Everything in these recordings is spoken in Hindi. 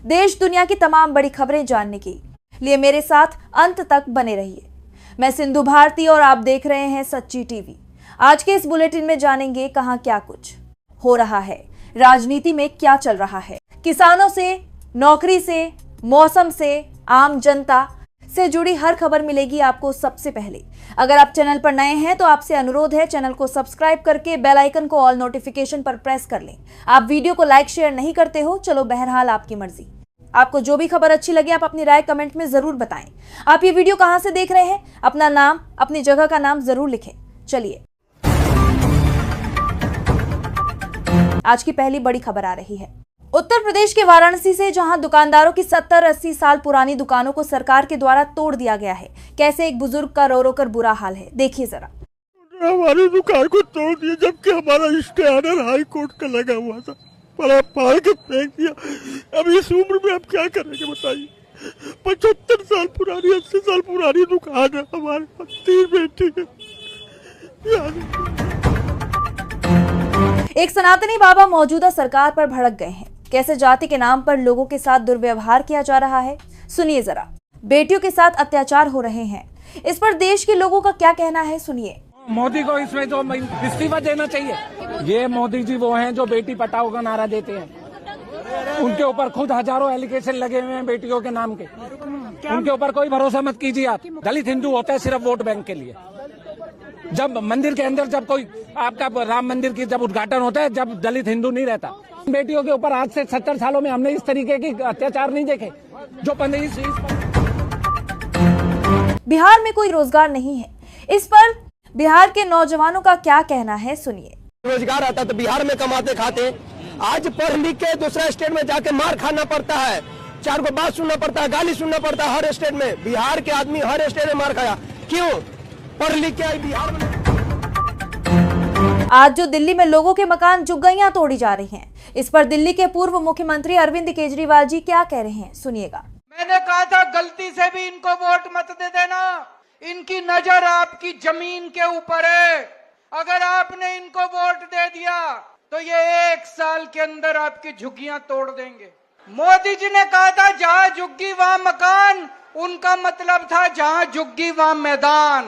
देश दुनिया की तमाम बड़ी खबरें जानने के लिए मेरे साथ अंत तक बने रहिए। मैं सिंधु भारती और आप देख रहे हैं सच्ची टीवी। आज के इस बुलेटिन में जानेंगे कहां क्या कुछ हो रहा है, राजनीति में क्या चल रहा है, किसानों से, नौकरी से, मौसम से, आम जनता से जुड़ी हर खबर मिलेगी आपको सबसे पहले। अगर आप चैनल पर नए हैं तो आपसे अनुरोध है चैनल को सब्सक्राइब करके बेल आइकन को ऑल नोटिफिकेशन पर प्रेस कर लें। आप वीडियो को लाइक शेयर नहीं करते हो, चलो बहरहाल आपकी मर्जी। आपको जो भी खबर अच्छी लगे आप अपनी राय कमेंट में जरूर बताएं। आप ये वीडियो कहां से देख रहे हैं, अपना नाम, अपनी जगह का नाम जरूर लिखें। चलिए आज की पहली बड़ी खबर आ रही है उत्तर प्रदेश के वाराणसी से, जहां दुकानदारों की 70-80 साल पुरानी दुकानों को सरकार के द्वारा तोड़ दिया गया है। कैसे एक बुजुर्ग का रो रो कर बुरा हाल है, देखिए जरा। हमारी दुकान को तोड़ दिया जबकि हमारा स्टे ऑर्डर हाई कोर्ट का लगा हुआ था, पर आप फाड़ के फेंक दिया। अब इस उम्र में आप क्या करेंगे बताइए। 75 साल पुरानी, 80 साल पुरानी दुकान है, हमारे पास 3 बेटी है। एक सनातनी बाबा मौजूदा सरकार पर भड़क गए हैं। कैसे जाति के नाम पर लोगों के साथ दुर्व्यवहार किया जा रहा है, सुनिए जरा। बेटियों के साथ अत्याचार हो रहे हैं, इस पर देश के लोगों का क्या कहना है, सुनिए। मोदी को इसमें जो इस्तीफा देना चाहिए। ये मोदी जी वो हैं जो बेटी पटाओ का नारा देते हैं। उनके ऊपर खुद हजारों एलिगेशन लगे हुए हैं बेटियों के नाम के। उनके ऊपर कोई भरोसा मत कीजिए आप। दलित हिंदू होता है सिर्फ वोट बैंक के लिए। जब मंदिर के अंदर जब कोई आपका राम मंदिर की जब उद्घाटन होता है, जब दलित हिंदू नहीं रहता। बेटियों के ऊपर आज से 70 सालों में हमने इस तरीके की अत्याचार नहीं देखे जो 15 बिहार में कोई रोजगार नहीं है, इस पर बिहार के नौजवानों का क्या कहना है, सुनिए। रोजगार आता तो बिहार में कमाते खाते, आज पढ़ लिख के दूसरा स्टेट में जाके मार खाना पड़ता है, 4 को बात सुनना पड़ता है, गाली सुनना पड़ता है हर स्टेट में। बिहार के आदमी हर स्टेट में मार खाया, क्यों? पढ़ लिख के बिहार में। आज जो दिल्ली में लोगों के मकान जुग्गैयां तोड़ी जा रही हैं, इस पर दिल्ली के पूर्व मुख्यमंत्री अरविंद केजरीवाल जी क्या कह रहे हैं, सुनिएगा। मैंने कहा था गलती से भी इनको वोट मत दे देना, इनकी नजर आपकी जमीन के ऊपर है। अगर आपने इनको वोट दे दिया तो ये 1 साल के अंदर आपकी झुग्गियां तोड़ देंगे। मोदी जी ने कहा था जहां झुग्गी वहां मकान, उनका मतलब था जहां झुग्गी वहां मैदान।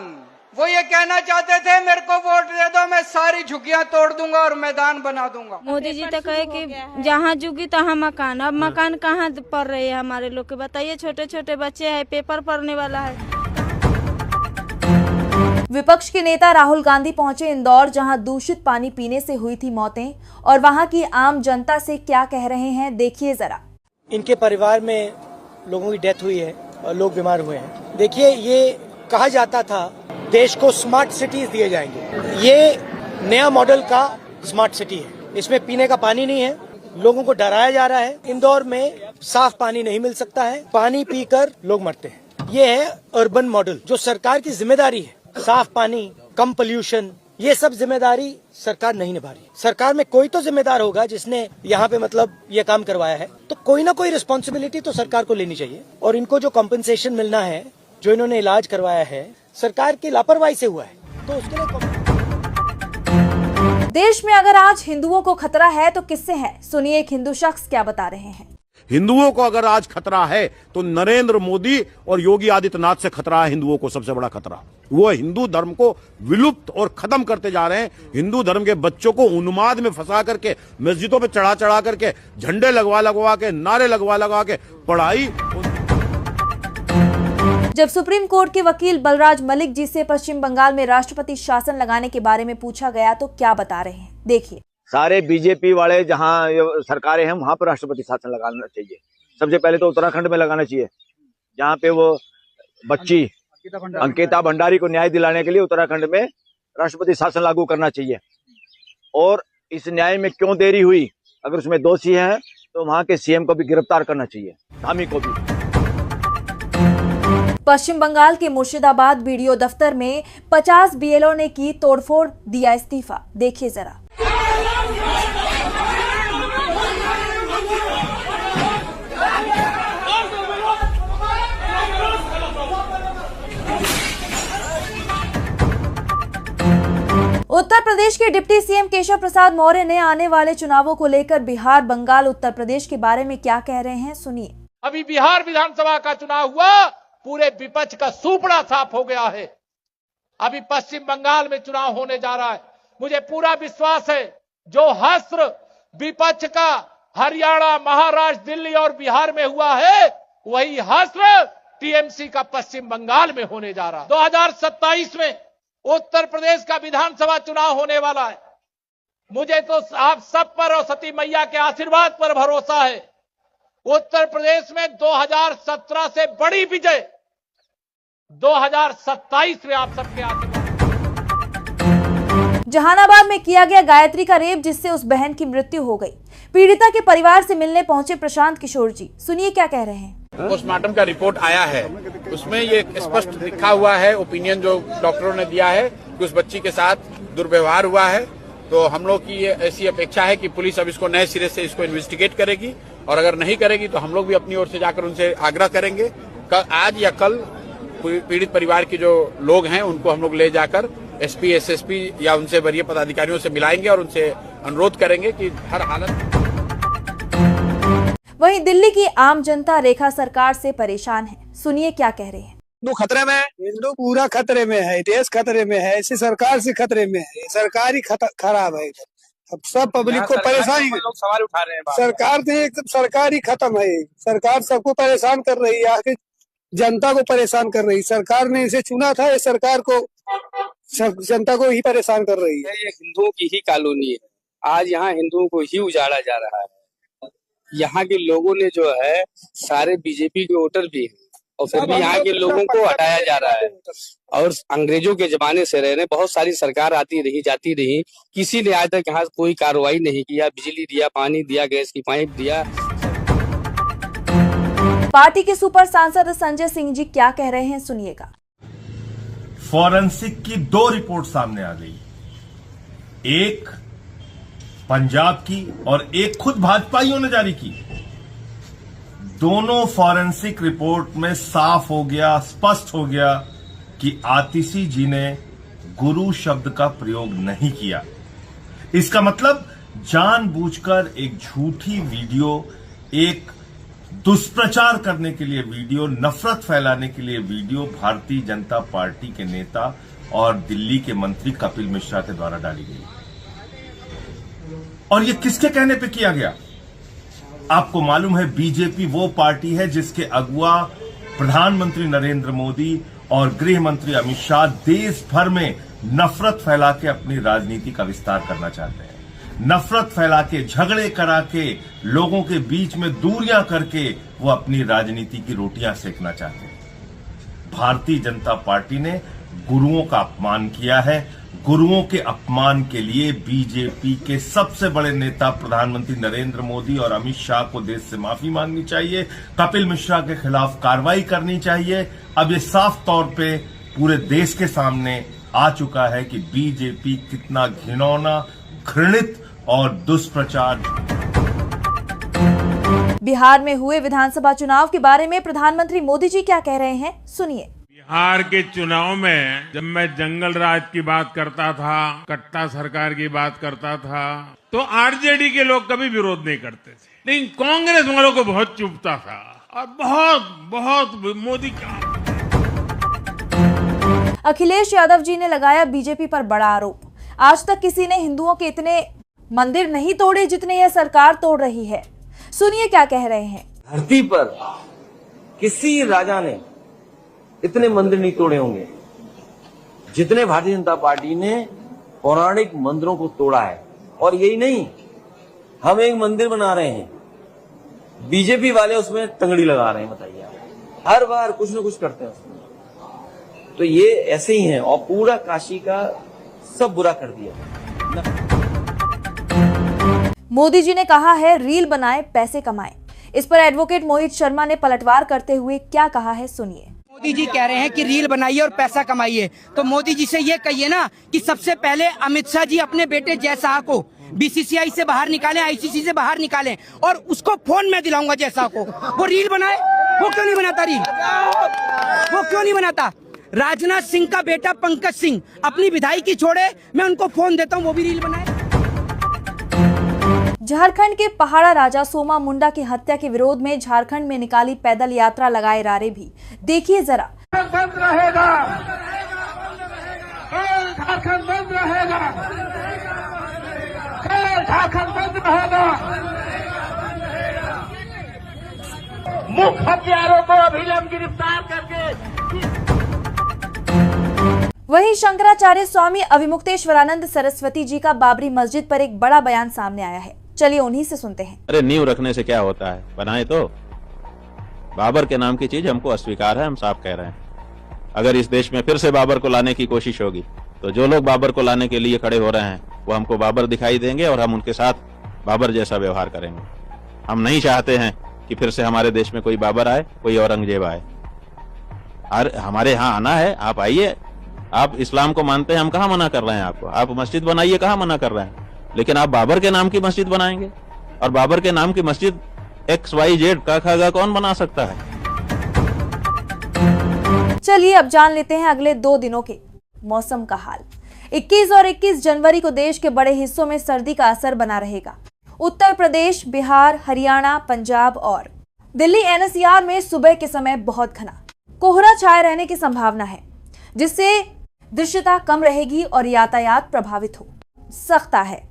वो ये कहना चाहते थे मेरे को वोट दे दो, मैं सारी झुग्गियां तोड़ दूंगा और मैदान बना दूंगा। मोदी जी तो कहे कि जहाँ झुग्गी तहाँ मकान। अब मकान कहाँ पड़ रही है हमारे लोग के, बताइए। छोटे छोटे बच्चे हैं, पेपर पढ़ने वाला है। विपक्ष के नेता राहुल गांधी पहुंचे इंदौर, जहां दूषित पानी पीने से हुई थी मौतें, और वहां की आम जनता से क्या कह रहे हैं, देखिए जरा। इनके परिवार में लोगों की डेथ हुई है और लोग बीमार हुए हैं। देखिए, ये कहा जाता था देश को स्मार्ट सिटीज दिए जाएंगे। ये नया मॉडल का स्मार्ट सिटी है। इसमें पीने का पानी नहीं है, लोगों को डराया जा रहा है। इंदौर में साफ पानी नहीं मिल सकता है, पानी पीकर लोग मरते हैं। ये है अर्बन मॉडल, जो सरकार की जिम्मेदारी है। साफ पानी, कम पोल्यूशन, ये सब जिम्मेदारी सरकार नहीं निभा रही। सरकार में कोई तो जिम्मेदार होगा जिसने यहाँ पे मतलब ये काम करवाया है, तो कोई ना कोई रिस्पॉन्सिबिलिटी तो सरकार को लेनी चाहिए। और इनको जो कॉम्पेंसेशन मिलना है, जो इन्होंने इलाज करवाया है, सरकार की लापरवाही से हुआ है, तो उसके लिए। देश में अगर आज हिंदुओं को खतरा है तो किससे है, सुनिए एक हिंदू शख्स क्या बता रहे हैं। हिंदुओं को अगर आज खतरा है तो नरेंद्र मोदी और योगी आदित्यनाथ से खतरा है। हिंदुओं को सबसे बड़ा खतरा वो हिंदू धर्म को विलुप्त और खत्म करते जा रहे हैं। हिंदू धर्म के बच्चों को उन्माद में फंसा करके, मस्जिदों पे चढ़ा करके, झंडे लगवा के, नारे लगवा के पढ़ाई। जब सुप्रीम कोर्ट के वकील बलराज मलिक जी से पश्चिम बंगाल में राष्ट्रपति शासन लगाने के बारे में पूछा गया तो क्या बता रहे हैं, देखिए। सारे बीजेपी वाले जहां सरकारें हैं वहां पर राष्ट्रपति शासन लगाना चाहिए। सबसे पहले तो उत्तराखंड में लगाना चाहिए, जहां पे वो बच्ची अंकिता भंडारी को न्याय दिलाने के लिए उत्तराखंड में राष्ट्रपति शासन लागू करना चाहिए। और इस न्याय में क्यों देरी हुई, अगर उसमें दोषी है तो वहां के सीएम को भी गिरफ्तार करना चाहिए, धामी को भी। पश्चिम बंगाल के मुर्शिदाबाद बीडीओ दफ्तर में 50 बीएलओ ने की तोड़फोड़, दिया इस्तीफा, देखिए जरा। उत्तर प्रदेश के डिप्टी सीएम केशव प्रसाद मौर्य ने आने वाले चुनावों को लेकर बिहार, बंगाल, उत्तर प्रदेश के बारे में क्या कह रहे हैं, सुनिए। अभी बिहार विधानसभा का चुनाव हुआ, पूरे विपक्ष का सूपड़ा साफ हो गया है। अभी पश्चिम बंगाल में चुनाव होने जा रहा है। मुझे पूरा विश्वास है जो हस्र विपक्ष का हरियाणा, महाराष्ट्र, दिल्ली और बिहार में हुआ है, वही हस्र टीएमसी का पश्चिम बंगाल में होने जा रहा है। 2027 में उत्तर प्रदेश का विधानसभा चुनाव होने वाला है। मुझे तो आप सब पर और सती मैया के आशीर्वाद पर भरोसा है। उत्तर प्रदेश में 2017 से बड़ी विजय 2027 में आप सबके आशीर्वाद। जहानाबाद में किया गया गायत्री का रेप, जिससे उस बहन की मृत्यु हो गई। पीड़िता के परिवार से मिलने पहुंचे प्रशांत किशोर जी, सुनिए क्या कह रहे हैं। पोस्टमार्टम का रिपोर्ट आया है, उसमें ये स्पष्ट लिखा हुआ है, ओपिनियन जो डॉक्टरों ने दिया है कि उस बच्ची के साथ दुर्व्यवहार हुआ है। तो हम लोग की ये ऐसी अपेक्षा है कि पुलिस अब इसको नए सिरे से इसको इन्वेस्टिगेट करेगी, और अगर नहीं करेगी तो हम लोग भी अपनी ओर से जाकर उनसे आग्रह करेंगे। आज या कल पीड़ित परिवार के जो लोग हैं उनको हम लोग ले जाकर एसपी, एसएसपी या उनसे वरीय पदाधिकारियों से मिलाएंगे और उनसे अनुरोध करेंगे कि हर हालत। वहीं दिल्ली की आम जनता रेखा सरकार से परेशान है, सुनिए क्या कह रहे हैं। हिंदू खतरे में, हिंदू पूरा खतरे में है, देश खतरे में है, इसी सरकार से खतरे में है। सरकार ही खराब है, अब सब पब्लिक को परेशान, लोग सवाल उठा रहे हैं। सरकार से सरकार ही खत्म है। सरकार सबको परेशान कर रही है, आगे जनता को परेशान कर रही है। सरकार ने इसे चुना था, ये सरकार को जनता को ही परेशान कर रही है। ये हिंदुओं की ही कॉलोनी है, आज यहाँ हिंदुओं को ही उजाड़ा जा रहा है। यहाँ के लोगों ने जो है सारे बीजेपी के वोटर भी हैं, और फिर भी यहाँ के लोगों को हटाया जा रहा है। और अंग्रेजों के जमाने से रहे, बहुत सारी सरकार आती रही, जाती रही, किसी ने आज तक यहाँ कोई कार्रवाई नहीं किया। बिजली दिया, पानी दिया, गैस की पाइप दिया। पार्टी के सुपर सांसद संजय सिंह जी क्या कह रहे हैं, सुनिएगा। फॉरेंसिक की 2 रिपोर्ट सामने आ गई, एक पंजाब की और एक खुद भाजपाइयों ने जारी की। दोनों फॉरेंसिक रिपोर्ट में साफ हो गया, स्पष्ट हो गया कि आतिशी जी ने गुरु शब्द का प्रयोग नहीं किया। इसका मतलब जानबूझकर एक झूठी वीडियो, एक दुष्प्रचार करने के लिए वीडियो, नफरत फैलाने के लिए वीडियो भारतीय जनता पार्टी के नेता और दिल्ली के मंत्री कपिल मिश्रा के द्वारा डाली गई। और ये किसके कहने पे किया गया? आपको मालूम है, बीजेपी वो पार्टी है जिसके अगुआ प्रधानमंत्री नरेंद्र मोदी और गृह मंत्री अमित शाह देश भर में नफरत फैला के अपनी राजनीति का विस्तार करना चाहते हैं। नफरत फैला के, झगड़े करा के, लोगों के बीच में दूरियां करके वो अपनी राजनीति की रोटियां सेकना चाहते हैं। भारतीय जनता पार्टी ने गुरुओं का अपमान किया है। गुरुओं के अपमान के लिए बीजेपी के सबसे बड़े नेता प्रधानमंत्री नरेंद्र मोदी और अमित शाह को देश से माफी मांगनी चाहिए, कपिल मिश्रा के खिलाफ कार्रवाई करनी चाहिए। अब ये साफ तौर पे पूरे देश के सामने आ चुका है कि बीजेपी कितना घिनौना, घृणित और दुष्प्रचार। बिहार में हुए विधानसभा चुनाव के बारे में प्रधानमंत्री मोदी जी क्या कह रहे हैं, सुनिए। बिहार के चुनाव में जब मैं जंगल राज की बात करता था, कट्टा सरकार की बात करता था, तो आरजेडी के लोग कभी विरोध नहीं करते थे, लेकिन कांग्रेस वालों को बहुत चुभता था और बहुत मोदी का। अखिलेश यादव जी ने लगाया बीजेपी पर बड़ा आरोप। आज तक किसी ने हिंदुओं के इतने मंदिर नहीं तोड़े जितने यह सरकार तोड़ रही है, सुनिए क्या कह रहे हैं। धरती पर किसी राजा ने इतने मंदिर नहीं तोड़े होंगे जितने भारतीय जनता पार्टी ने पौराणिक मंदिरों को तोड़ा है। और यही नहीं, हम एक मंदिर बना रहे हैं, बीजेपी वाले उसमें तंगड़ी लगा रहे हैं। बताइए, हर बार कुछ न कुछ करते हैं उसमें। तो ये ऐसे ही है, और पूरा काशी का सब बुरा कर दिया। मोदी जी ने कहा है रील बनाए पैसे कमाएं। इस पर एडवोकेट मोहित शर्मा ने पलटवार करते हुए क्या कहा है, सुनिए। मोदी जी कह रहे हैं कि रील बनाइए और पैसा कमाइए, तो मोदी जी से ये कहिए ना कि सबसे पहले अमित शाह जी अपने बेटे जय शाह को बीसीसीआई से बाहर निकालें, आईसीसी से बाहर निकालें, और उसको फोन में दिलाऊंगा जय शाह को, वो रील बनाए। वो क्यों नहीं बनाता रील? वो क्यों नहीं बनाता? राजनाथ सिंह का बेटा पंकज सिंह अपनी विधायकी छोड़े, मैं उनको फोन देता हूँ, वो भी रील बनाए। झारखंड के पहाड़ा राजा सोमा मुंडा की हत्या के विरोध में झारखंड में निकाली पैदल यात्रा लगाए नारे भी देखिए जरा। बंद रहेगा, झारखंड बंद रहेगा, झारखंड बंद रहेगा। मुख्य हत्यारों को अभिलंब गिरफ्तार करके। वहीं शंकराचार्य स्वामी अविमुक्तेश्वरानंद सरस्वती जी का बाबरी मस्जिद पर एक बड़ा बयान सामने आया है। चलिए उन्हीं से सुनते हैं। अरे नींव रखने से क्या होता है, बनाए तो। बाबर के नाम की चीज हमको अस्वीकार है, हम साफ कह रहे हैं। अगर इस देश में फिर से बाबर को लाने की कोशिश होगी तो जो लोग बाबर को लाने के लिए खड़े हो रहे हैं वो हमको बाबर दिखाई देंगे और हम उनके साथ बाबर जैसा व्यवहार करेंगे। हम नहीं चाहते हैं कि फिर से हमारे देश में कोई बाबर आए, कोई औरंगजेब आए। हमारे यहाँ आना है, आप आइए। आप इस्लाम को मानते हैं, हम कहाँ मना कर रहे हैं आपको। आप मस्जिद बनाइए, कहाँ मना कर रहे हैं। लेकिन आप बाबर के नाम की मस्जिद बनाएंगे, और बाबर के नाम की मस्जिद XYZ का खागा कौन बना सकता है। चलिए अब जान लेते हैं अगले 2 दिनों के मौसम का हाल। 21 और 21 जनवरी को देश के बड़े हिस्सों में सर्दी का असर बना रहेगा। उत्तर प्रदेश, बिहार, हरियाणा, पंजाब और दिल्ली NCR में सुबह के समय बहुत घना कोहरा छाए रहने की संभावना है, जिससे दृश्यता कम रहेगी और यातायात प्रभावित हो सकता है।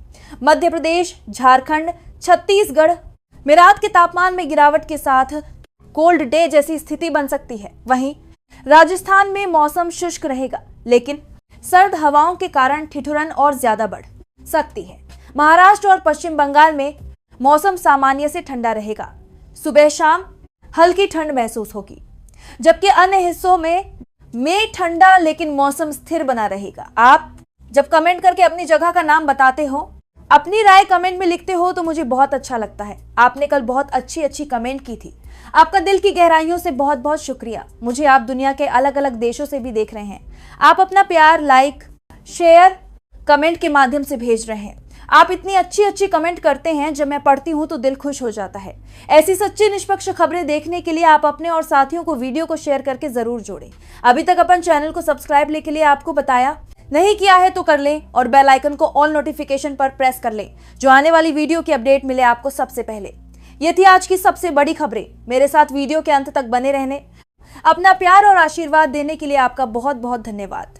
मध्य प्रदेश, झारखंड, छत्तीसगढ़ में रात के तापमान में गिरावट के साथ कोल्ड डे जैसी स्थिति बन सकती है। वहीं राजस्थान में मौसम शुष्क रहेगा, लेकिन सर्द हवाओं के कारण ठिठुरन और ज्यादा बढ़ सकती है। महाराष्ट्र और पश्चिम बंगाल में मौसम सामान्य से ठंडा रहेगा। सुबह शाम हल्की ठंड महसूस होगी, जबकि अन्य हिस्सों में ठंडा लेकिन मौसम स्थिर बना रहेगा। आप जब कमेंट करके अपनी जगह का नाम बताते हो, अपनी राय कमेंट में लिखते हो, तो मुझे बहुत अच्छा लगता है। आपने कल बहुत अच्छी कमेंट की थी। आपका दिल की गहराइयों से बहुत बहुत शुक्रिया। मुझे आप दुनिया के अलग अलग देशों से भी देख रहे हैं। आप अपना प्यार लाइक, शेयर, कमेंट के माध्यम से भेज रहे हैं। आप इतनी अच्छी कमेंट करते हैं, जब मैं पढ़ती हूं तो दिल खुश हो जाता है। ऐसी सच्ची निष्पक्ष खबरें देखने के लिए आप अपने और साथियों को वीडियो को शेयर करके जरूर जोड़ें। अभी तक अपन चैनल को सब्सक्राइब के लिए आपको बताया नहीं किया है तो कर लें, और बेल आइकन को ऑल नोटिफिकेशन पर प्रेस कर लें, जो आने वाली वीडियो की अपडेट मिले आपको सबसे पहले। ये थी आज की सबसे बड़ी खबरें। मेरे साथ वीडियो के अंत तक बने रहने, अपना प्यार और आशीर्वाद देने के लिए आपका बहुत बहुत धन्यवाद।